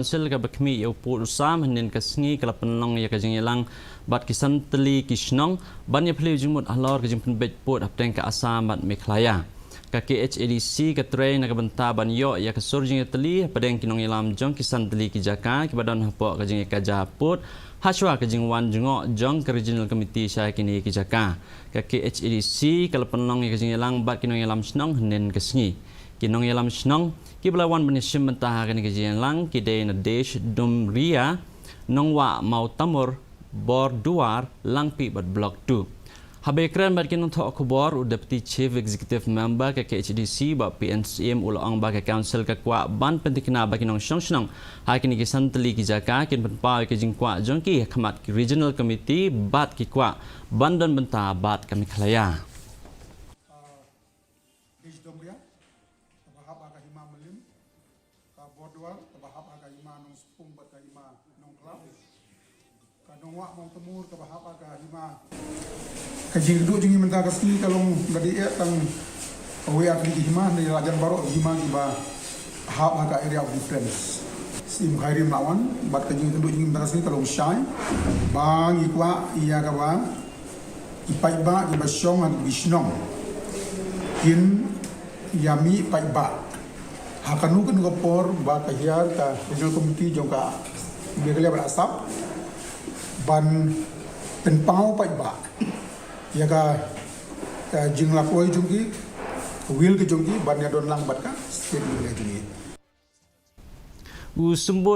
Sil ka bakmi ya upur usam hinin kasngi kala penong ya kajing yelang bat kisan teli kisnong ban ya pli jumut ahlor kajing penbet put apteng ka asam bat meklaya ka KHADC ka train na benta ban yo ya ka surjing teli padeng kinong yelam jong kisan teli kijaka kibadan hapo kajing ka japut haswa kajing wan jungo jong ka regional committee saya kini kijaka ka KHADC kala penong ya kajing yelang bat kinong yelam snong hinin kasngi kinong yelam snong kiblawan benishim mentah kini kajian lang kidai na desh dumria nongwa mau tamur bor duar lang pi bat blok 2 habe kran bat kinong tho kubor u deputy chief executive member ke KHDC ba PNCM ulang ba ke council ka kwa ban pentikna ba kinong shong ha kini kisan teli kijaka kin penpa ke jingkwa jongki khamat ki regional committee bat ki kwa bandan benta bat kami khlaya Bordual tabahap aga ima nong spung bat ima nong klau kanong wa mau temur tabahap aga ima kajing du jungi menta kasni kalong gadi e tang awe akli ima ni rajan baro ima ba hap aga area of difference sim khairi mawan bat kajing du jungi menta kasni kalong shai bang ikwa iya ka ba ipai ba iba shong an bishnong kin yami pai ba hakanu kan ngopor ba kahiar ka regional committee jong ka begelya berasap ban penpau pai ba ya ka jing lakoi jongki wil ke jongki ban ya don lang bat ka state ni jongki u sumbut